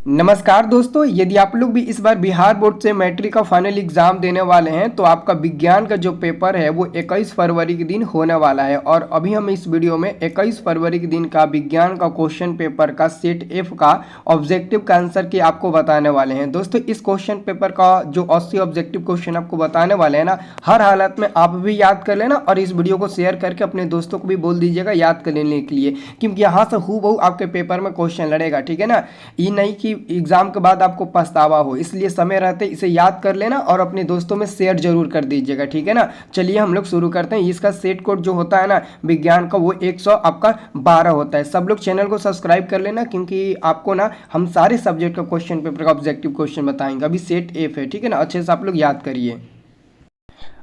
नमस्कार दोस्तों, यदि आप लोग भी इस बार बिहार बोर्ड से मैट्रिक का फाइनल एग्जाम देने वाले हैं तो आपका विज्ञान का जो पेपर है वो 21 फरवरी के दिन होने वाला है। और अभी हम इस वीडियो में 21 फरवरी के दिन का विज्ञान का क्वेश्चन पेपर का सेट एफ का ऑब्जेक्टिव का आंसर की आपको बताने वाले हैं। दोस्तों, इस क्वेश्चन पेपर का जो 80 ऑब्जेक्टिव क्वेश्चन आपको बताने वाले हैं ना, हर हालत में आप भी याद कर लेना और इस वीडियो को शेयर करके अपने दोस्तों को भी बोल दीजिएगा याद कर लेने के लिए, क्योंकि यहाँ से हूबहू आपके पेपर में क्वेश्चन लड़ेगा। ठीक है ना, ये नहीं कि एग्जाम के बाद आपको पछतावा हो, इसलिए समय रहते इसे याद कर लेना और अपने दोस्तों में शेयर जरूर कर दीजिएगा। ठीक है ना, चलिए हम लोग शुरू करते हैं। इसका सेट कोड जो होता है ना विज्ञान का, वो 100 आपका 12 होता है। सब लोग चैनल को सब्सक्राइब कर लेना, क्योंकि आपको ना हम सारे सब्जेक्ट का क्वेश्चन पेपर का ऑब्जेक्टिव क्वेश्चन बताएंगे। अभी सेट एफ है, ठीक है ना, अच्छे से आप लोग याद करिए।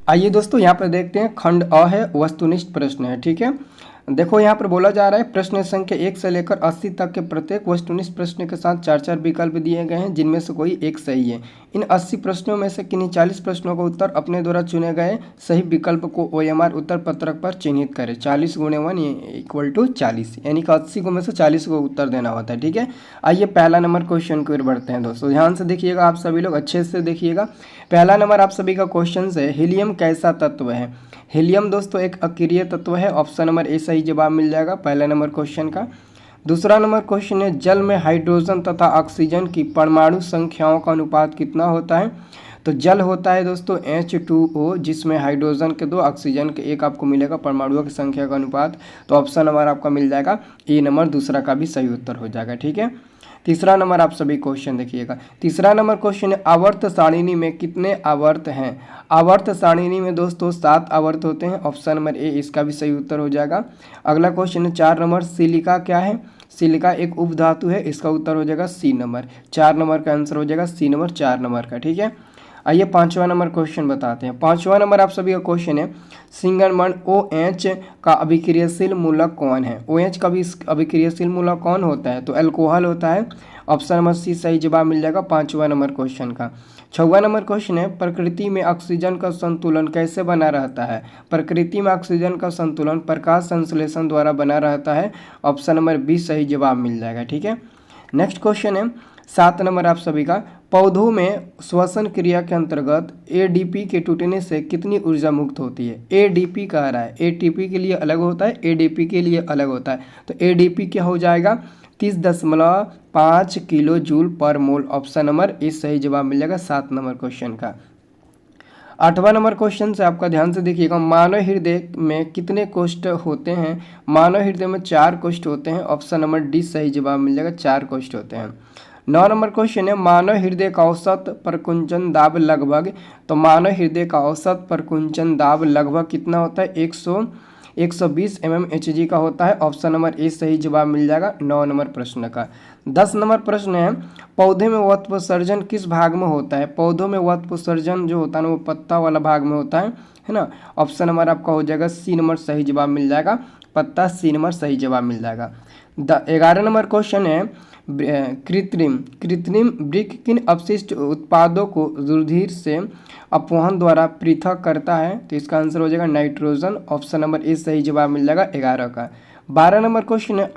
आइए दोस्तों, यहाँ पर देखते हैं। खंड अ है, वस्तुनिष्ठ प्रश्न है। ठीक है, देखो यहाँ पर बोला जा रहा है प्रश्न संख्या 1 से लेकर 80 तक के प्रत्येक वस्तुनिष्ठ प्रश्न के साथ 4-4 विकल्प दिए गए हैं, जिनमें से कोई एक सही है। इन 80 प्रश्नों में से किन्हीं 40 प्रश्नों का उत्तर अपने द्वारा चुने गए सही विकल्प को OMR उत्तर पत्रक पर चिन्हित करें। 40 × 1 = 40, यानी कि 80 को में से 40 को उत्तर देना होता है। ठीक है, आइए पहला नंबर क्वेश्चन की ओर बढ़ते हैं। दोस्तों ध्यान से देखिएगा, आप सभी लोग अच्छे से देखिएगा। पहला नंबर आप सभी का क्वेश्चन है, हीलियम कैसा तत्व है। हीलियम दोस्तों एक अक्रिय तत्व है। ऑप्शन नंबर ए सही जवाब मिल जाएगा पहला नंबर क्वेश्चन का। दूसरा नंबर क्वेश्चन है, जल में हाइड्रोजन तथा ऑक्सीजन की परमाणु संख्याओं का अनुपात कितना होता है। तो जल होता है दोस्तों H2O, जिसमें हाइड्रोजन के 2, ऑक्सीजन के 1 आपको मिलेगा परमाणुओं की संख्या का अनुपात। तो ऑप्शन नंबर आपका मिल जाएगा ए नंबर, दूसरा का भी सही उत्तर हो जाएगा। ठीक है, तीसरा नंबर आप सभी क्वेश्चन देखिएगा। तीसरा नंबर क्वेश्चन है, आवर्त सारिणी में कितने आवर्त हैं। आवर्त सारिणी में दोस्तों 7 आवर्त होते हैं। ऑप्शन नंबर ए इसका भी सही उत्तर हो जाएगा। अगला क्वेश्चन है 4 नंबर, सिलिका क्या है। सिलिका एक उपधातु है, इसका उत्तर हो जाएगा सी नंबर। 4 नंबर का आंसर हो जाएगा सी नंबर, 4 नंबर का। ठीक है, आइए पांचवा नंबर क्वेश्चन बताते हैं। पांचवा नंबर आप सभी का क्वेश्चन है, सिंगल OH का अभिक्रियाशील मूलक कौन है। OH का भी अभिक्रियाशील मूलक कौन होता है, तो अल्कोहल होता है। ऑप्शन नंबर सी सही जवाब मिल जाएगा पांचवा नंबर क्वेश्चन का। छठवां नंबर क्वेश्चन है, प्रकृति में ऑक्सीजन का संतुलन कैसे बना रहता है। प्रकृति में ऑक्सीजन का संतुलन प्रकाश संश्लेषण द्वारा बना रहता है। ऑप्शन नंबर बी सही जवाब मिल जाएगा। ठीक है, नेक्स्ट क्वेश्चन है 7 नंबर आप सभी का, पौधों में श्वसन क्रिया के अंतर्गत ADP के टूटने से कितनी ऊर्जा मुक्त होती है। ADP कह रहा है, ATP के लिए अलग होता है, ADP के लिए अलग होता है। तो ADP क्या हो जाएगा 30.5 किलो जूल पर मोल। ऑप्शन नंबर ए सही जवाब मिल जाएगा 7 नंबर क्वेश्चन का। 8वां नंबर क्वेश्चन से आपका ध्यान से देखिएगा, मानव हृदय में कितने कोष्ठ होते हैं। मानव हृदय में 4 कोष्ठ होते हैं। ऑप्शन नंबर डी सही जवाब मिल जाएगा, 4 कोष्ठ होते हैं। 9 नंबर क्वेश्चन है, मानव हृदय का औसत प्रकुंचन दाब लगभग। तो मानव हृदय का औसत प्रकुंचन दाब लगभग कितना होता है, 120 mmHg का होता है। ऑप्शन नंबर ए सही जवाब मिल जाएगा 9 नंबर प्रश्न का। 10 नंबर प्रश्न है, पौधे में वत्वसर्जन किस भाग में होता है। पौधों में वत्वसर्जन जो होता है ना वो पत्ता वाला भाग में होता है ना। ऑप्शन नंबर आपका हो जाएगा सी नंबर सही जवाब मिल जाएगा, पत्ता सी नंबर सही जवाब मिल जाएगा। 11 नंबर क्वेश्चन है, कृत्रिम वृक्क किन अपशिष्ट उत्पादों को रुधिर से अपवहन द्वारा पृथक करता है। तो इसका आंसर हो जाएगा नाइट्रोजन। ऑप्शन नंबर ए सही जवाब मिल जाएगा 11 का। 12 नंबर क्वेश्चन है,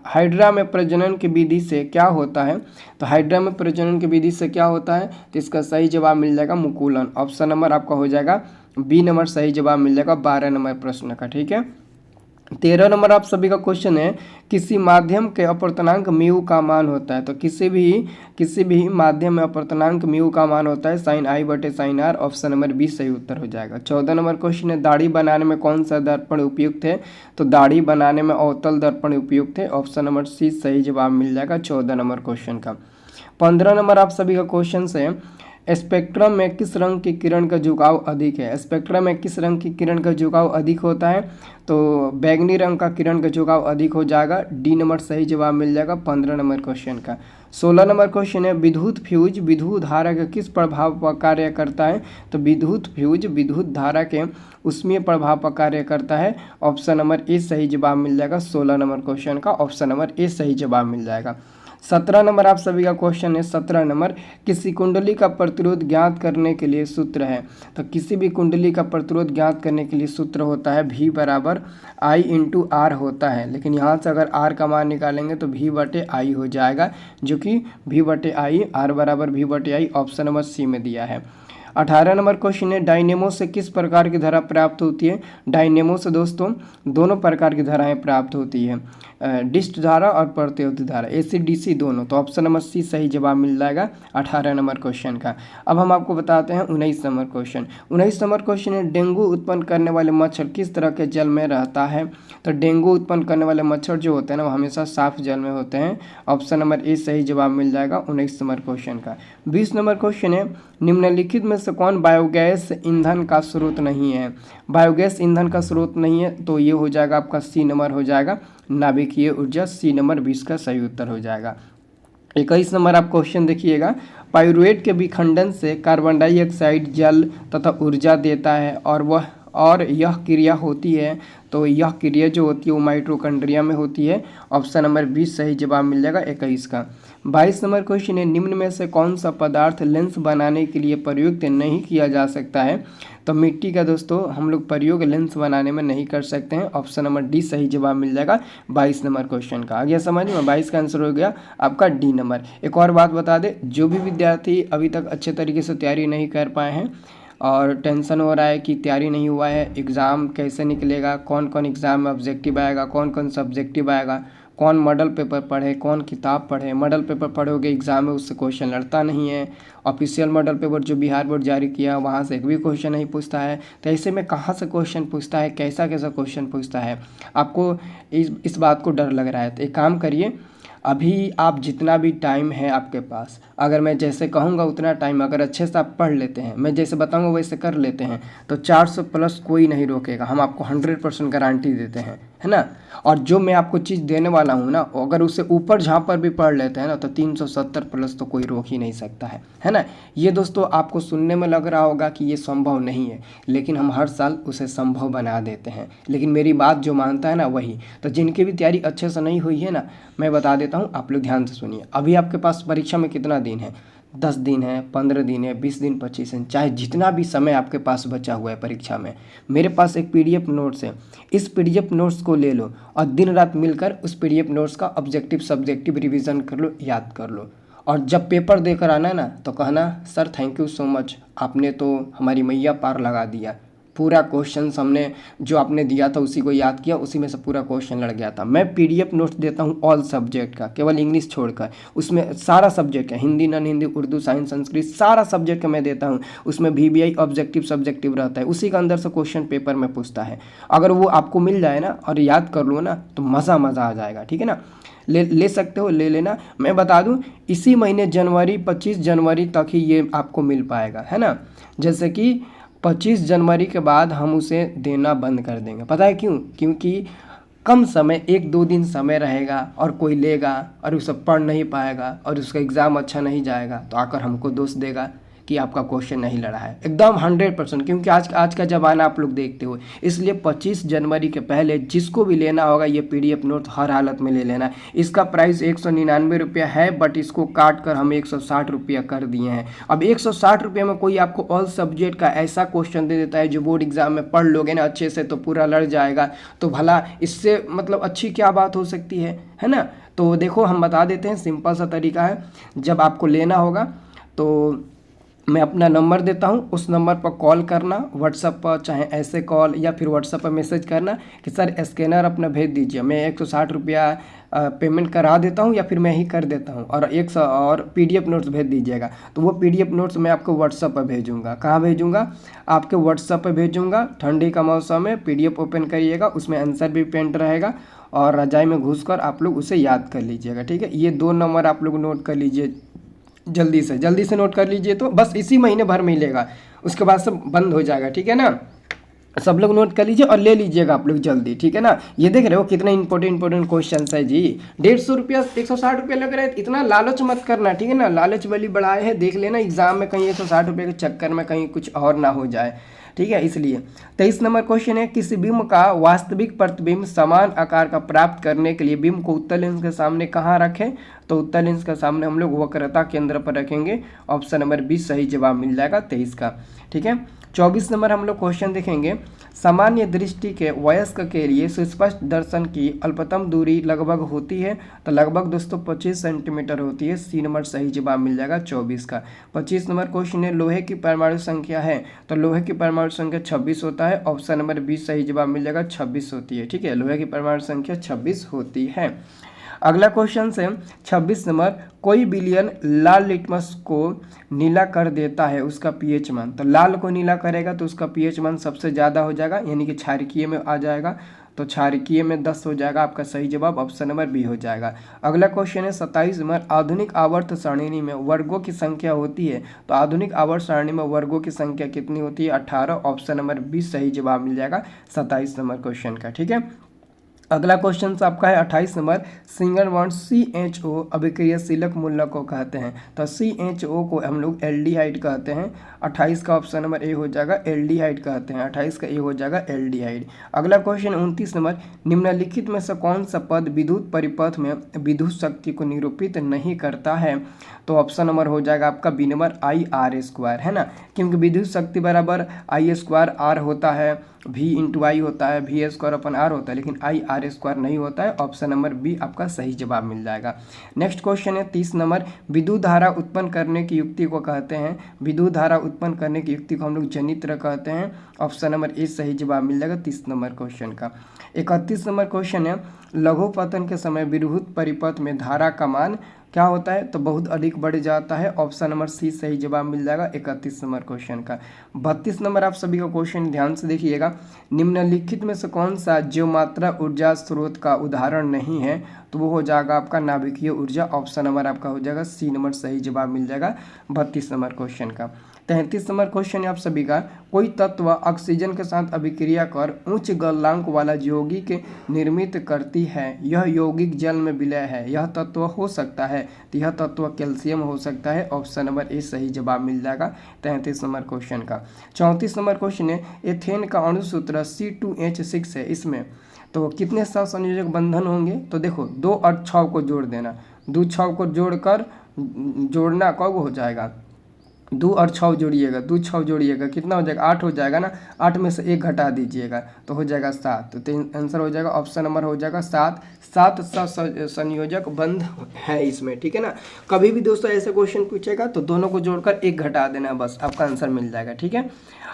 हाइड्रा में प्रजनन की विधि से क्या होता है। तो हाइड्रा में प्रजनन की विधि से क्या होता है, तो इसका सही जवाब मिल जाएगा मुकुलन। ऑप्शन नंबर आपका हो जाएगा बी नंबर सही जवाब मिल जाएगा 12 नंबर प्रश्न का। ठीक है, 13 नंबर आप सभी का क्वेश्चन है, किसी माध्यम के अपर्तनांक म्यू का मान होता है। तो किसी भी माध्यम में अपर्तनांक म्यू का मान होता है sin I/sin R। Option number B सही उत्तर हो जाएगा। 14 नंबर क्वेश्चन है, दाढ़ी बनाने में कौन सा दर्पण उपयुक्त है। तो दाढ़ी बनाने में अवतल दर्पण उपयुक्त है। ऑप्शन नंबर सी सही जवाब मिल जाएगा 14 नंबर क्वेश्चन का। 15 नंबर आप सभी का क्वेश्चन है, स्पेक्ट्रम में किस रंग की किरण का झुकाव अधिक है। स्पेक्ट्रम में किस रंग की किरण का झुकाव अधिक होता है। तो बैगनी रंग का किरण का झुकाव अधिक हो जाएगा, डी नंबर सही जवाब मिल जाएगा 15 नंबर क्वेश्चन का। 16 नंबर क्वेश्चन है, विद्युत फ्यूज विद्युत धारा के किस प्रभाव पर कार्य करता है। तो विद्युत फ्यूज विद्युत धारा के उष्मीय प्रभाव पर कार्य करता है। ऑप्शन नंबर ए सही जवाब मिल जाएगा 16 नंबर क्वेश्चन का। ऑप्शन नंबर ए सही जवाब मिल जाएगा। 17 नंबर आप सभी का क्वेश्चन है। 17 नंबर, किसी कुंडली का प्रतिरोध ज्ञात करने के लिए सूत्र है। तो किसी भी कुंडली का प्रतिरोध ज्ञात करने के लिए सूत्र होता है V बराबर I इंटू आर होता है। लेकिन यहाँ से अगर R का मान निकालेंगे तो V बटे I हो जाएगा, जो कि V बटे I, R बराबर V बटे I ऑप्शन नंबर सी में दिया है। 18 नंबर क्वेश्चन है, डायनेमो से किस प्रकार की धारा प्राप्त होती है। डायनेमो से दोस्तों दोनों प्रकार की धाराएं प्राप्त होती है, डिस्ट धारा और प्रतिरोधी धारा, AC DC दोनों। तो ऑप्शन नंबर सी सही जवाब मिल जाएगा 18 नंबर क्वेश्चन का। अब हम आपको बताते हैं 19 नंबर क्वेश्चन। 19 नंबर क्वेश्चन है, डेंगू उत्पन्न करने वाले मच्छर किस तरह के जल में रहता है। तो डेंगू उत्पन्न करने वाले मच्छर जो होते हैं ना, वो हमेशा साफ जल में होते हैं। ऑप्शन नंबर ए सही जवाब मिल जाएगा 19 नंबर क्वेश्चन का। 20 नंबर क्वेश्चन है, निम्नलिखित में से कौन बायोगैस ईंधन का स्रोत नहीं है। बायोगैस ईंधन का स्रोत नहीं है, तो ये हो जाएगा आपका सी नंबर हो जाएगा, नाभिकीय ऊर्जा। सी नंबर 20 का सही उत्तर हो जाएगा। 21 नंबर आप क्वेश्चन देखिएगा, पाइरुवेट के विखंडन से कार्बन डाइऑक्साइड जल तथा ऊर्जा देता है और यह क्रिया होती है। तो यह क्रिया जो होती है वो माइटोकॉन्ड्रिया में होती है। ऑप्शन नंबर 20 सही जवाब मिल जाएगा 21 का। 22 नंबर क्वेश्चन है, निम्न में से कौन सा पदार्थ लेंस बनाने के लिए प्रयुक्त नहीं किया जा सकता है। तो मिट्टी का दोस्तों हम लोग प्रयोग लेंस बनाने में नहीं कर सकते हैं। ऑप्शन नंबर डी सही जवाब मिल जाएगा 22 नंबर क्वेश्चन का। आ गया समझ में, 22 का आंसर हो गया आपका डी नंबर। एक और बात बता दे, जो भी विद्यार्थी अभी तक अच्छे तरीके से तैयारी नहीं कर पाए हैं और टेंशन हो रहा है कि तैयारी नहीं हुआ है, एग्ज़ाम कैसे निकलेगा, कौन कौन एग्ज़ाम में ऑब्जेक्टिव आएगा, कौन कौन सब्जेक्टिव आएगा, कौन मॉडल पेपर पढ़े, कौन किताब पढ़े। मॉडल पेपर पढ़ोगे एग्ज़ाम में उससे क्वेश्चन लड़ता नहीं है। ऑफिशियल मॉडल पेपर जो बिहार बोर्ड जारी किया वहाँ से एक भी क्वेश्चन नहीं पूछता है। तो ऐसे में कहाँ से क्वेश्चन पूछता है, कैसा कैसा क्वेश्चन पूछता है, आपको इस बात को डर लग रहा है। तो एक काम करिए, अभी आप जितना भी टाइम है आपके पास, अगर मैं जैसे कहूँगा उतना टाइम अगर अच्छे से आप पढ़ लेते हैं, मैं जैसे बताऊँगा वैसे कर लेते हैं, तो 400 प्लस कोई नहीं रोकेगा। हम आपको 100% गारंटी देते हैं, है ना। और जो मैं आपको चीज़ देने वाला हूँ ना, अगर उससे ऊपर जहाँ पर भी पढ़ लेते हैं ना, तो 370 प्लस तो कोई रोक ही नहीं सकता है ना। ये दोस्तों आपको सुनने में लग रहा होगा कि ये संभव नहीं है, लेकिन हम हर साल उसे संभव बना देते हैं। लेकिन मेरी बात जो मानता है ना वही। तो जिनकी भी तैयारी अच्छे से नहीं हुई है ना, मैं बता देता हूँ, आप लोग ध्यान से सुनिए। अभी आपके पास परीक्षा में कितना दिन है, 10 दिन है, 15 दिन है, 20 दिन, 25 दिन, चाहे जितना भी समय आपके पास बचा हुआ है परीक्षा में, मेरे पास एक PDF नोट्स है। इस PDF नोट्स को ले लो और दिन रात मिलकर उस PDF नोट्स का ऑब्जेक्टिव सब्जेक्टिव रिवीजन कर लो, याद कर लो। और जब पेपर देकर आना है ना, तो कहना sir thank you so much, आपने तो हमारी मैया पार लगा दिया। पूरा क्वेश्चन हमने जो आपने दिया था उसी को याद किया, उसी में से पूरा क्वेश्चन लड़ गया था। मैं PDF नोट्स देता हूँ ऑल सब्जेक्ट का, केवल इंग्लिश छोड़कर। उसमें सारा सब्जेक्ट है, हिंदी, नॉन हिंदी, उर्दू, साइंस, संस्कृत, सारा सब्जेक्ट का मैं देता हूँ। उसमें VBI ऑब्जेक्टिव सब्जेक्टिव रहता है, उसी के अंदर से क्वेश्चन पेपर में पूछता है। अगर वो आपको मिल जाए ना और याद कर लो ना, तो मज़ा आ जाएगा, ठीक है ना। ले सकते हो, ले लेना। मैं बता दूं, इसी महीने जनवरी 25 जनवरी तक ही ये आपको मिल पाएगा, है ना। जैसे कि 25 जनवरी के बाद हम उसे देना बंद कर देंगे। पता है क्यों? क्योंकि कम समय, 1-2 दिन समय रहेगा और कोई लेगा और उसे पढ़ नहीं पाएगा और उसका एग्ज़ाम अच्छा नहीं जाएगा, तो आकर हमको दोष देगा कि आपका क्वेश्चन नहीं लड़ा है। एकदम 100%, क्योंकि आज का ज़माना आप लोग देखते हो। इसलिए 25 जनवरी के पहले जिसको भी लेना होगा ये PDF नोट हर हालत में ले लेना। इसका प्राइस 199 रुपया है, बट इसको काट कर हम 160 रुपया कर दिए हैं। अब 160 रुपये में कोई आपको ऑल सब्जेक्ट का ऐसा क्वेश्चन दे देता है जो बोर्ड एग्जाम में पढ़ लोगे ना अच्छे से तो पूरा लड़ जाएगा, तो भला इससे मतलब अच्छी क्या बात हो सकती है ना। तो देखो हम बता देते हैं, सिंपल सा तरीका है। जब आपको लेना होगा तो मैं अपना नंबर देता हूँ, उस नंबर पर कॉल करना, व्हाट्सएप पर, चाहे ऐसे कॉल या फिर व्हाट्सएप पर मैसेज करना कि सर स्कैनर अपना भेज दीजिए, मैं 160 रुपया पेमेंट करा देता हूँ या फिर मैं ही कर देता हूँ, और और PDF नोट्स भेज दीजिएगा। तो वो PDF नोट्स मैं आपको व्हाट्सएप पर भेजूँगा। कहाँ भेजूँगा? आपके व्हाट्सएप पर भेजूँगा। ठंडी का मौसम है, PDF ओपन करिएगा, उसमें आंसर भी पेंट रहेगा और रजाई में घुसकर आप लोग उसे याद कर लीजिएगा, ठीक है। ये 2 नंबर आप लोग नोट कर लीजिए, जल्दी से नोट कर लीजिए। तो बस इसी महीने भर मिलेगा, उसके बाद सब बंद हो जाएगा, ठीक है ना। सब लोग नोट कर लीजिए और ले लीजिएगा आप लोग जल्दी, ठीक है ना। ये देख रहे हो कितना इंपॉर्टेंट क्वेश्चन है जी। 150 रुपया 160 रुपया लग रहा है, इतना लालच मत करना, ठीक है ना। लालच वाली बढ़ाए है, देख लेना एग्जाम में कहीं 160 रुपये के चक्कर में कहीं कुछ और ना हो जाए। ठीक है, इसलिए 23 नंबर क्वेश्चन है, किसी बिंब का वास्तविक प्रतिबिंब समान आकार का प्राप्त करने के लिए बिंब को उत्तल लेंस के सामने कहाँ रखें? तो उत्तल लेंस के सामने हम लोग वक्रता केंद्र पर रखेंगे। ऑप्शन नंबर 20 सही जवाब मिल जाएगा 23 का। ठीक है, 24 नंबर हम लोग क्वेश्चन देखेंगे, सामान्य दृष्टि के वयस्क के लिए सुस्पष्ट दर्शन की अल्पतम दूरी लगभग होती है? तो लगभग दोस्तों 25 सेंटीमीटर होती है। सी नंबर सही जवाब मिल जाएगा 24 का। 25 नंबर क्वेश्चन है, लोहे की परमाणु संख्या है? तो लोहे की परमाणु संख्या 26 होता है। ऑप्शन नंबर 20 सही जवाब मिल जाएगा 26 होती है। ठीक है, लोहे की परमाणु संख्या 26 होती है। अगला क्वेश्चन से 26 नंबर, कोई विलयन लाल लिटमस को नीला कर देता है, उसका पीएच मान? तो लाल को नीला करेगा तो उसका पीएच मान सबसे ज़्यादा हो जाएगा, यानी कि क्षारकीय में आ जाएगा। तो क्षारकीय में 10 हो जाएगा आपका सही जवाब। ऑप्शन नंबर बी हो जाएगा। अगला क्वेश्चन है 27 नंबर, आधुनिक आवर्त सारणी में वर्गों की संख्या होती है? तो आधुनिक आवर्त सारणी में वर्गों की संख्या कितनी होती है? 18। ऑप्शन नंबर बी सही जवाब मिल जाएगा 27 नंबर क्वेश्चन का। ठीक है, अगला क्वेश्चन आपका है 28 नंबर, सिंगल बॉन्ड CHO अभिक्रियाशीलक मूलक को कहते हैं? तो CHO को हम लोग एल्डिहाइड कहते हैं। 28 का ऑप्शन नंबर ए हो जाएगा, एल्डिहाइड कहते हैं। 28 का ए हो जाएगा एल्डिहाइड। अगला क्वेश्चन 29 नंबर, निम्नलिखित में से कौन सा पद विद्युत परिपथ में विद्युत शक्ति को निरूपित नहीं करता है? तो ऑप्शन नंबर हो जाएगा आपका बी नंबर I/R², है ना, क्योंकि विद्युत शक्ति बराबर I²R होता है, V/I होता है, V²/R होता है, लेकिन I/R² नहीं होता है। ऑप्शन नंबर बी आपका सही जवाब मिल जाएगा। नेक्स्ट क्वेश्चन है 30 नंबर, विद्युत धारा उत्पन्न करने की युक्ति को कहते हैं? विद्युत धारा उत्पन्न करने की युक्ति को हम लोग जनित्र कहते हैं। ऑप्शन नंबर ए सही जवाब मिल जाएगा 30 नंबर क्वेश्चन का। 31 नंबर क्वेश्चन है, लघु पतन के समय विद्युत परिपथ में धारा का मान क्या होता है? तो बहुत अधिक बढ़ जाता है। ऑप्शन नंबर सी सही जवाब मिल जाएगा 31 नंबर क्वेश्चन का। 32 नंबर आप सभी का क्वेश्चन ध्यान से देखिएगा, निम्नलिखित में से कौन सा ज्योमात्रा ऊर्जा स्रोत का उदाहरण नहीं है? तो वो हो जाएगा आपका नाभिकीय ऊर्जा। ऑप्शन नंबर आपका हो जाएगा सी नंबर सही जवाब मिल जाएगा 32 नंबर क्वेश्चन का। 33 नंबर क्वेश्चन है आप सभी का, कोई तत्व ऑक्सीजन के साथ अभिक्रिया कर उच्च गलनांक वाला यौगिक निर्मित करती है, यह यौगिक जल में विलय है, यह तत्व हो सकता है? तो यह तत्व कैल्शियम हो सकता है। ऑप्शन नंबर ए सही जवाब मिल जाएगा 33 नंबर क्वेश्चन का। 34 नंबर क्वेश्चन है, एथेन का अणुसूत्र C2H6 है, इसमें तो कितने सहसंयोजक बंधन होंगे? तो देखो 2 और 6 को जोड़ देना, 2 6 को जोड़कर जोड़ना कब हो जाएगा? 2 और 6 जोड़िएगा, 2 6 जोड़िएगा, कितना हो जाएगा? 8 हो जाएगा ना। 8 में से 1 घटा दीजिएगा तो हो जाएगा 7। तो आंसर हो जाएगा ऑप्शन नंबर हो जाएगा 7। 7 संयोजक बंध है इसमें। ठीक है ना, कभी भी दोस्तों ऐसे क्वेश्चन पूछेगा तो दोनों को जोड़कर 1 घटा देना, बस आपका आंसर मिल जाएगा। ठीक है,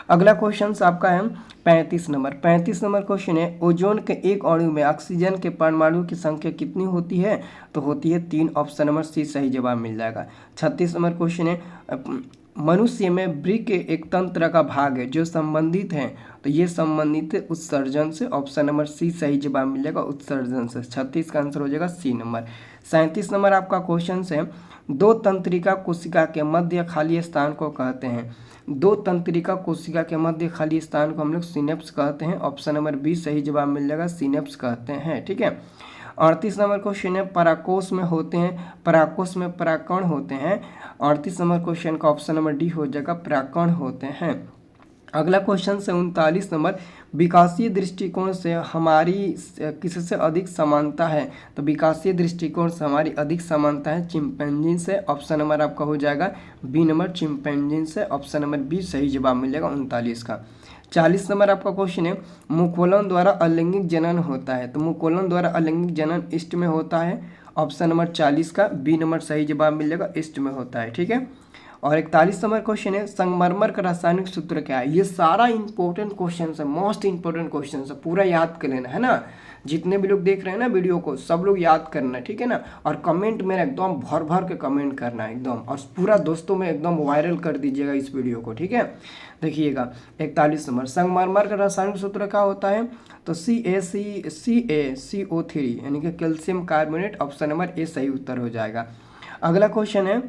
अगला क्वेश्चन आपका है 35 नंबर। 35 नंबर क्वेश्चन है, ओजोन के एक अणु में ऑक्सीजन के परमाणु की संख्या कितनी होती है? तो होती है 3। ऑप्शन नंबर सी सही जवाब मिल जाएगा। 36 नंबर क्वेश्चन है, मनुष्य में वृक्क एक तंत्र का भाग है जो संबंधित है, तो ये संबंधित है उत्सर्जन से। ऑप्शन नंबर सी सही जवाब मिल जाएगा उत्सर्जन से। 36 का आंसर हो जाएगा सी नंबर। 37 नंबर आपका क्वेश्चन है, 2 तंत्रिका कोशिका के मध्य खाली स्थान को कहते हैं? 2 तंत्रिका कोशिका के मध्य खाली स्थान को हम लोग सिनेप्स कहते हैं। ऑप्शन नंबर बी सही जवाब मिल जाएगा, सिनेप्स कहते हैं। ठीक है, 38 नंबर क्वेश्चन है, पराकोष में होते हैं, पराकोष में पराकण होते हैं। 38 नंबर क्वेश्चन का ऑप्शन नंबर डी हो जाएगा, पराकण होते हैं। अगला क्वेश्चन से 39 नंबर, विकासीय दृष्टिकोण से हमारी किससे अधिक समानता है? तो विकासीय दृष्टिकोण से हमारी अधिक समानता है चिंपैंजी से। ऑप्शन नंबर आपका हो जाएगा बी नंबर, चिंपैंजी से। ऑप्शन नंबर बी सही जवाब मिल जाएगा 39 का। 40 नंबर आपका क्वेश्चन है, मुकोलन द्वारा अलैंगिक जनन होता है? तो मुकोलन द्वारा अलैंगिक जनन ईस्ट में होता है। ऑप्शन नंबर 40 का बी नंबर सही जवाब मिल जाएगा, ईस्ट में होता है। ठीक है, और 41 नंबर क्वेश्चन है, संगमरमर का रासायनिक सूत्र क्या है? ये सारा इंपॉर्टेंट क्वेश्चन है, मोस्ट इंपॉर्टेंट क्वेश्चन है, पूरा याद कर लेना, है ना। जितने भी लोग देख रहे हैं ना वीडियो को, सब लोग याद करना, ठीक है ना। और कमेंट मेरा एकदम भर भर के कमेंट करना है एकदम, और पूरा दोस्तों में एकदम वायरल कर दीजिएगा इस वीडियो को, ठीक है। देखिएगा 41 नंबर, संगमरमर का रासायनिक सूत्र क्या होता है? तो CaCO3 यानी कि calcium carbonate. Option number A सही उत्तर हो जाएगा। अगला क्वेश्चन है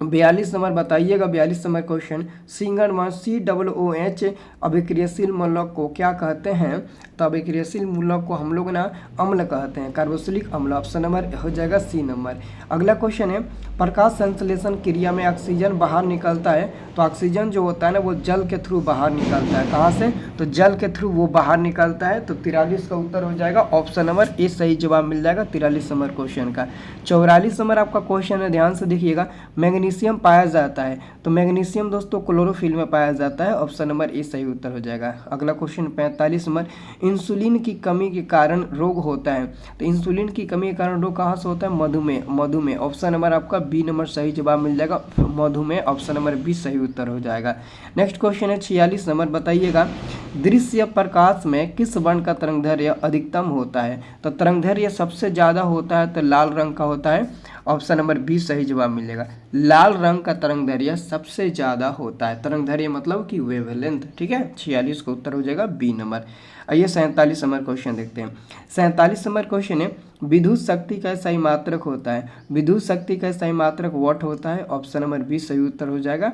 42 नंबर, बताइएगा 42 number question, single bond COOH अभिक्रियाशील मूलक को क्या कहते हैं? तो अभिक्रियाशील मूलक को हम लोग ना अम्ल कहते हैं, कार्बोक्सिलिक अम्ल। ऑप्शन नंबर हो जाएगा सी नंबर। अगला क्वेश्चन है प्रकाश संश्लेषण क्रिया में ऑक्सीजन बाहर निकलता है, तो ऑक्सीजन जो होता है ना वो जल के थ्रू बाहर निकलता है। कहाँ से? तो जल के थ्रू वो बाहर निकलता है। तो 43 का उत्तर हो जाएगा ऑप्शन नंबर ए सही जवाब मिल जाएगा 43 नंबर क्वेश्चन का। 44 नंबर आपका क्वेश्चन है, ध्यान से देखिएगा। मैग्नीशियम पाया जाता है, तो मैग्नीशियम दोस्तों क्लोरोफिल में पाया जाता है। ऑप्शन नंबर ए सही उत्तर हो जाएगा। अगला क्वेश्चन 45 नंबर, इंसुलिन की कमी के कारण रोग होता है, तो इंसुलिन की कमी के कारण रोग कहाँ से होता है? मधुमेह। मधुमेह ऑप्शन नंबर आपका बी नंबर सही जवाब मिल जाएगा, मधुमेह। ऑप्शन नंबर बी सही उत्तर हो जाएगा। नेक्स्ट क्वेश्चन है 46 नंबर, बताइएगा दृश्य प्रकाश में किस वर्ण का तरंगदैर्घ्य अधिकतम होता है? तो तरंगदैर्घ्य सबसे ज़्यादा होता है तो लाल रंग का होता है। ऑप्शन नंबर बी सही जवाब मिलेगा, लाल रंग का तरंगदैर्घ्य सबसे ज़्यादा होता है। तरंगदैर्घ्य मतलब कि वेवलेंथ, ठीक है। 46 का उत्तर हो जाएगा बी नंबर। आइए 47 नंबर क्वेश्चन देखते हैं। 47 नंबर क्वेश्चन है, विद्युत शक्ति का सही मात्रक होता है? विद्युत शक्ति का सही मात्रक वाट होता है। ऑप्शन नंबर बी सही उत्तर हो जाएगा।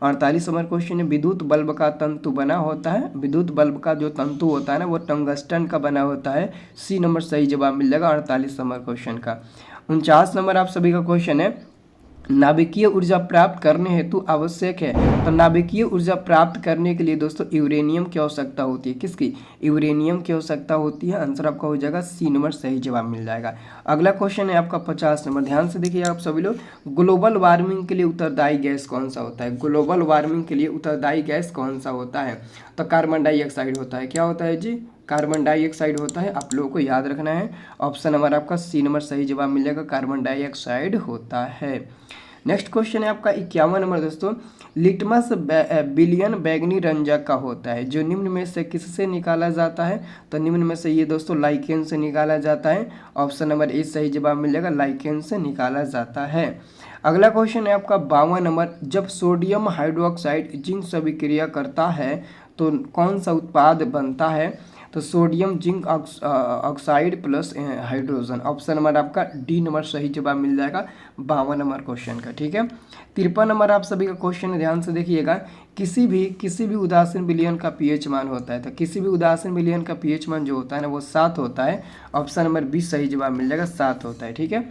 48 नंबर क्वेश्चन है, विद्युत बल्ब का तंतु बना होता है? विद्युत बल्ब का जो तंतु होता है ना वो टंगस्टन का बना होता है। सी नंबर सही जवाब मिल जाएगा 48 नंबर क्वेश्चन का। 49 नंबर आप सभी का क्वेश्चन है, नाभिकीय ऊर्जा प्राप्त करने हेतु आवश्यक है? तो नाभिकीय ऊर्जा प्राप्त करने के लिए दोस्तों यूरेनियम की आवश्यकता होती है। किसकी? यूरेनियम की आवश्यकता होती है। आंसर आपका हो जाएगा सी नंबर सही जवाब मिल जाएगा। अगला क्वेश्चन है आपका 50 नंबर, ध्यान से देखिए आप सभी लोग। ग्लोबल वार्मिंग के लिए उत्तरदायी गैस कौन सा होता है? ग्लोबल वार्मिंग के लिए उत्तरदायी गैस कौन सा होता है? तो कार्बन डाइऑक्साइड होता है। क्या होता है जी? कार्बन डाइऑक्साइड होता है। आप लोगों को याद रखना है। ऑप्शन नंबर आपका सी नंबर सही जवाब मिल जाएगा, कार्बन डाइऑक्साइड होता है। नेक्स्ट क्वेश्चन है आपका 51 नंबर दोस्तों, लिटमस बिलियन बैगनी रंजक का होता है, जो निम्न में से किससे निकाला जाता है? तो निम्न में से ये दोस्तों लाइकेन से निकाला जाता है। ऑप्शन नंबर ए सही जवाब मिलेगा, लाइकेन से निकाला जाता है। अगला क्वेश्चन है आपका 52 नंबर, जब सोडियम हाइड्रोक्साइड जिंक से अभिक्रिया करता है तो कौन सा उत्पाद बनता है? तो sodium zinc oxide plus hydrogen. Option number आपका डी नंबर सही जवाब मिल जाएगा 52 नंबर क्वेश्चन का, ठीक है। 53 नंबर आप सभी का क्वेश्चन ध्यान से देखिएगा। किसी भी उदासीन विलयन का पीएच मान होता है, तो किसी भी उदासीन विलयन का पीएच मान जो होता है ना वो 7 होता है। ऑप्शन नंबर 20 सही जवाब मिल जाएगा, 7 होता है, ठीक है।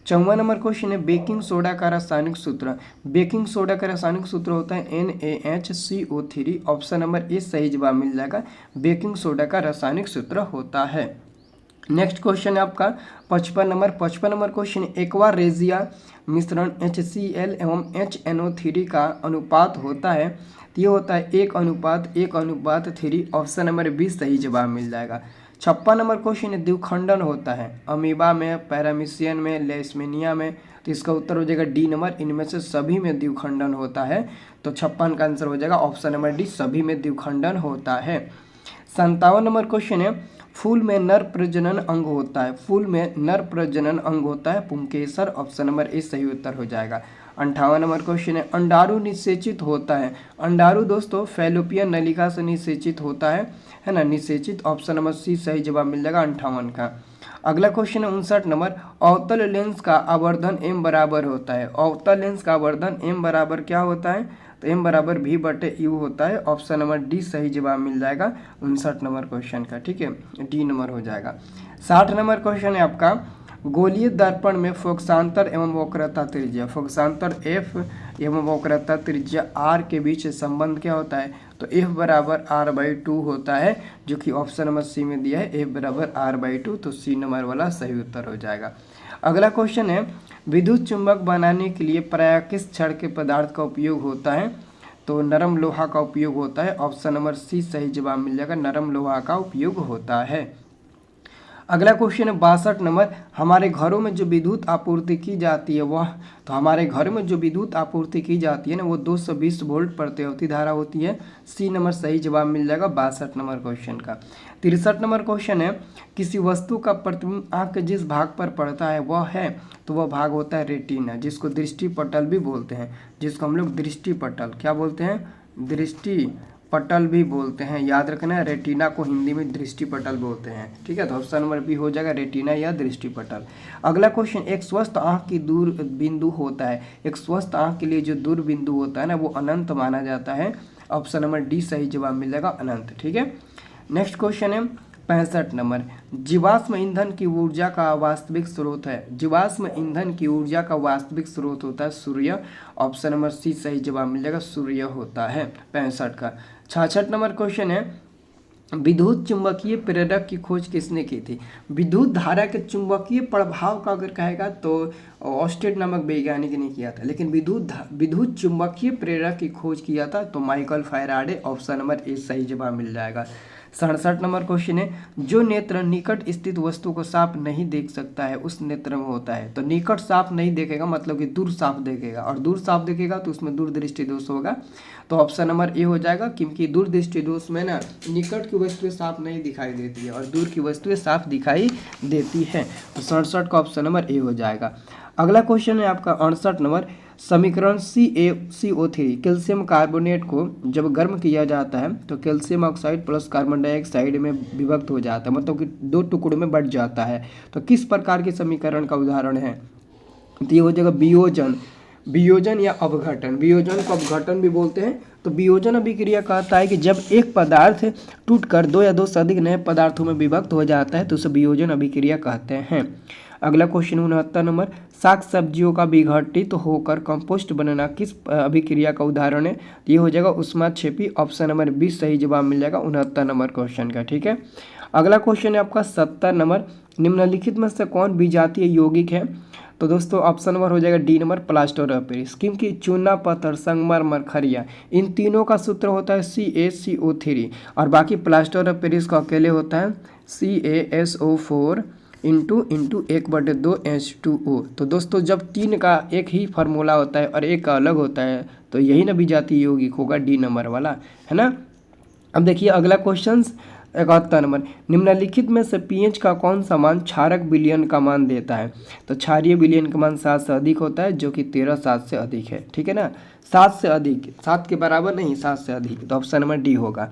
54 नंबर क्वेश्चन है, बेकिंग सोडा का रासायनिक सूत्र। बेकिंग सोडा का रासायनिक सूत्र होता है NaHCO3। ऑप्शन नंबर ए सही जवाब मिल जाएगा, बेकिंग सोडा का रासायनिक सूत्र होता है। नेक्स्ट क्वेश्चन है आपका 55 number. 55 number question, aqua regia मिश्रण HCl एवं HNO3 का अनुपात होता है, तो ये होता है 1:1:3। ऑप्शन नंबर 20 सही जवाब मिल जाएगा। 56 नंबर क्वेश्चन है, द्विखंडन होता है अमीबा में, पैरामीशियन में, लेशमेनिया में, तो इसका उत्तर हो जाएगा डी नंबर, इनमें से सभी में द्विखंडन होता है। तो 56 का आंसर हो जाएगा ऑप्शन नंबर डी, सभी में द्विखंडन होता है। 57 नंबर क्वेश्चन है, फूल में नर प्रजनन अंग होता है। फूल में नर प्रजनन अंग होता है पुंकेसर। ऑप्शन नंबर ए सही उत्तर हो जाएगा। 58 नंबर क्वेश्चन है, अंडाणु निषेचित होता है। अंडाणु दोस्तों फैलोपियन नलिका से निषेचित होता है ना, निषेचित। ऑप्शन नंबर सी सही जवाब मिल जाएगा 58 का। अगला क्वेश्चन है 59 नंबर, अवतल लेंस का आवर्धन m बराबर होता है। अवतल लेंस का आवर्धन m बराबर क्या होता है? तो m बराबर v/u होता है। ऑप्शन नंबर डी सही जवाब मिल जाएगा 59 नंबर क्वेश्चन का, ठीक है, डी नंबर हो जाएगा। 60 नंबर क्वेश्चन है आपका, गोलीय दर्पण में फोकसांतर एवं वक्रता त्रिज्या, फोकसांतर f एवं वक्रता त्रिज्या r के बीच संबंध क्या होता है? तो f बराबर r/2 होता है, जो कि ऑप्शन नंबर सी में दिया है, f बराबर r/2। तो सी नंबर वाला सही उत्तर हो जाएगा। अगला क्वेश्चन है, विद्युत चुंबक बनाने के लिए प्रायः किस क्षण के पदार्थ का उपयोग होता है? तो नरम लोहा का उपयोग होता है। ऑप्शन नंबर सी सही जवाब मिल जाएगा, नरम लोहा का उपयोग होता है। अगला क्वेश्चन है 62 नंबर, हमारे घरों में जो विद्युत आपूर्ति की जाती है वह, तो हमारे घर में जो विद्युत आपूर्ति की जाती है ना वो 220 वोल्ट प्रतिवर्ती धारा होती है। सी नंबर सही जवाब मिल जाएगा 62 नंबर क्वेश्चन का। 63 नंबर क्वेश्चन है, किसी वस्तु का प्रतिबिंब आँख के जिस भाग पर पड़ता है वह है, तो वह भाग होता है रेटिना, जिसको दृष्टि पटल भी बोलते हैं, जिसको हम लोग दृष्टि पटल क्या बोलते हैं? दृष्टि पटल भी बोलते हैं। याद रखना है, रेटिना को हिंदी में दृष्टि पटल बोलते हैं, ठीक है। तो ऑप्शन नंबर बी हो जाएगा, रेटिना या दृष्टि पटल। अगला क्वेश्चन, एक स्वस्थ आंख की दूर बिंदु होता है। एक स्वस्थ आंख के लिए जो दूर बिंदु होता है ना वो अनंत माना जाता है। ऑप्शन नंबर डी सही जवाब मिल जाएगा, अनंत, ठीक है। नेक्स्ट क्वेश्चन है 65 नंबर, जीवाश्म ईंधन की ऊर्जा का वास्तविक स्रोत है। जीवाश्म ईंधन की ऊर्जा का वास्तविक स्रोत होता है सूर्य। ऑप्शन नंबर सी सही जवाब मिल जाएगा, सूर्य होता है 65 का। 66 नंबर क्वेश्चन है, विद्युत चुंबकीय प्रेरक की खोज किसने की थी। विद्युत धारा के चुंबकीय प्रभाव का अगर कहेगा तो ऑस्टेड नामक वैज्ञानिक ने किया था, लेकिन विद्युत चुंबकीय प्रेरक की खोज किया था तो Michael Faraday. Option number A सही जवाब मिल जाएगा। 67 नंबर क्वेश्चन है, जो नेत्र निकट स्थित वस्तु को साफ नहीं देख सकता है उस नेत्र में होता है। तो निकट साफ नहीं देखेगा मतलब कि दूर साफ देखेगा, और दूर साफ देखेगा तो उसमें दूरदृष्टि दोष होगा। तो ऑप्शन नंबर ए हो जाएगा, क्योंकि दूरदृष्टि दोष में ना निकट की वस्तुएं साफ नहीं दिखाई देती है और दूर की वस्तुएं साफ दिखाई देती है। तो 67 का ऑप्शन नंबर ए हो जाएगा। अगला क्वेश्चन है आपका 68 नंबर, समीकरण CaCO3 कैल्शियम कार्बोनेट को जब गर्म किया जाता है तो calcium oxide plus carbon dioxide में विभक्त हो जाता है, मतलब कि 2 टुकड़ों में बढ़ जाता है। तो किस प्रकार के समीकरण का उदाहरण है। तो ये हो जाएगा वियोजन या अवघटन। वियोजन को अवघटन भी बोलते हैं। तो वियोजन अभिक्रिया कहता है कि जब एक पदार्थ टूटकर 2 या 2 से अधिक नए पदार्थों में विभक्त हो जाता है तो उसे वियोजन अभिक्रिया कहते हैं। अगला क्वेश्चन 69 नंबर, साग सब्जियों का विघटित होकर कंपोस्ट बनना किस अभिक्रिया का उदाहरण है। ये हो जाएगा उष्माक्षेपी। ऑप्शन नंबर 20 सही जवाब मिल जाएगा 69 नंबर क्वेश्चन का। ठीक है। अगला क्वेश्चन है आपका 70 नंबर, निम्नलिखित में से कौन विजातीय यौगिक है। तो दोस्तों ऑप्शन नंबर हो जाएगा D number, plaster of Paris, क्योंकि चूना पत्थर संगमरमर खरिया इन तीनों का सूत्र होता है CaCO3 और बाकी प्लास्टर ऑफ पेरिस का अकेले होता है CaSO4 इंटू 1/2H2O। तो दोस्तों जब तीन का एक ही फार्मूला होता है और एक का अलग होता है तो यही ना विजातीय यौगिक होगा, डी नंबर वाला, है ना। अब देखिए अगला क्वेश्चन 71 नंबर, निम्नलिखित में से पीएच का कौन सा मान क्षारक विलयन का मान देता है। तो क्षारीय विलयन का मान 7 से अधिक होता है, जो कि 13 7 से अधिक है। ठीक है ना, 7 से अधिक, 7 के बराबर नहीं, 7 से अधिक। तो ऑप्शन नंबर डी होगा।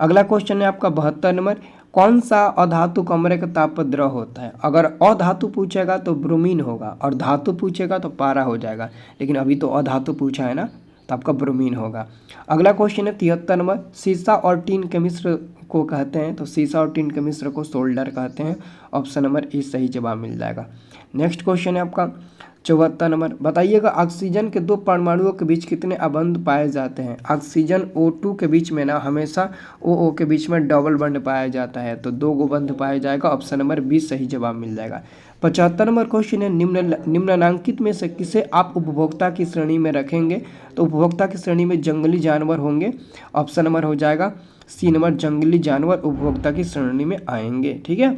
अगला क्वेश्चन है आपका 72 नंबर, कौन सा अधातु कमरे का ताप पर द्रव होता है। अगर अधातु पूछेगा तो ब्रोमीन होगा और धातु पूछेगा तो पारा हो जाएगा, लेकिन अभी तो अधातु पूछा है ना, तो आपका ब्रोमीन होगा। अगला क्वेश्चन है 73 नंबर, सीसा और टीन के मिश्र को कहते हैं। तो सीसा और टीन के मिश्र को सोल्डर कहते हैं। ऑप्शन नंबर ए सही जवाब मिल जाएगा। नेक्स्ट क्वेश्चन है आपका 74 नंबर, बताइएगा ऑक्सीजन के 2 परमाणुओं के बीच कितने अबंध पाए जाते हैं। ऑक्सीजन O2 के बीच में ना हमेशा OO के बीच में डबल बंध पाया जाता है, तो 2 गो बंध पाया जाएगा। ऑप्शन नंबर 20 सही जवाब मिल जाएगा। 75 नंबर क्वेश्चन है, निम्नलिखित में से किसे आप उपभोक्ता की श्रेणी में रखेंगे। तो उपभोक्ता की श्रेणी में जंगली जानवर होंगे। ऑप्शन नंबर हो जाएगा सी नंबर, जंगली जानवर उपभोक्ता की श्रेणी में आएंगे। ठीक है।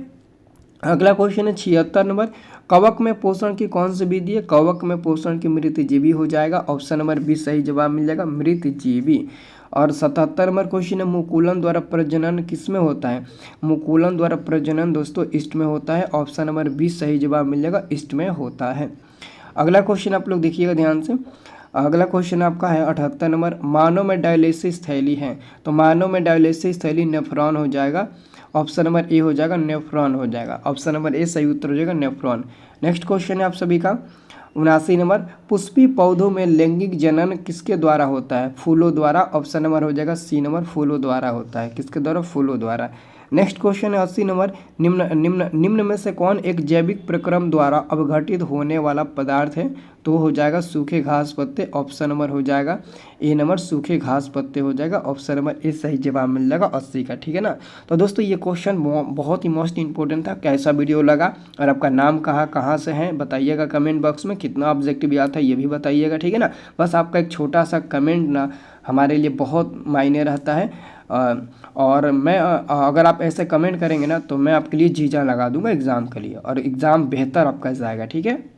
अगला क्वेश्चन है 76 नंबर, कवक में पोषण की कौन सी विधि है। कवक में पोषण की मृतजीवी हो जाएगा। ऑप्शन नंबर 20 सही जवाब मिल जाएगा, मृतजीवी। और 77 नंबर क्वेश्चन है, मुकुलन द्वारा प्रजनन किस में होता है। मुकुलन द्वारा प्रजनन दोस्तों ईस्ट में होता है। ऑप्शन नंबर 20 सही जवाब मिल जाएगा, ईस्ट में होता है। अगला क्वेश्चन आप लोग देखिएगा ध्यान से। अगला क्वेश्चन आपका है 78 नंबर, मानव में डायलिसिस थैली है। तो मानव में डायलिसिस थैली नेफ्रॉन हो जाएगा। ऑप्शन नंबर ए हो जाएगा, नेफ्रॉन हो जाएगा। ऑप्शन नंबर ए सही उत्तर हो जाएगा, नेफ्रॉन। नेक्स्ट क्वेश्चन है आप सभी का 79 नंबर, पुष्पी पौधों में लैंगिक जनन किसके द्वारा होता है। फूलों द्वारा। ऑप्शन नंबर हो जाएगा सी नंबर, फूलों द्वारा होता है। किसके द्वारा, फूलों द्वारा। नेक्स्ट क्वेश्चन है 80 नंबर, निम्न में से कौन एक जैविक प्रक्रम द्वारा अवघटित होने वाला पदार्थ है। तो हो जाएगा सूखे घास पत्ते। ऑप्शन नंबर हो जाएगा ए नंबर, सूखे घास पत्ते हो जाएगा। ऑप्शन नंबर ए सही जवाब मिल जाएगा 80 का। ठीक है ना। तो दोस्तों ये क्वेश्चन बहुत ही मोस्ट इंपॉर्टेंट था। कैसा वीडियो लगा और आपका नाम कहाँ से है बताइएगा कमेंट बॉक्स में। कितना ऑब्जेक्टिव याद था ये भी बताइएगा। ठीक है ना। बस आपका एक छोटा सा कमेंट ना हमारे लिए बहुत मायने रहता है। और मैं अगर आप ऐसे कमेंट करेंगे ना तो मैं आपके लिए जीजा लगा दूंगा एग्ज़ाम के लिए, और एग्ज़ाम बेहतर आपका जाएगा। ठीक है।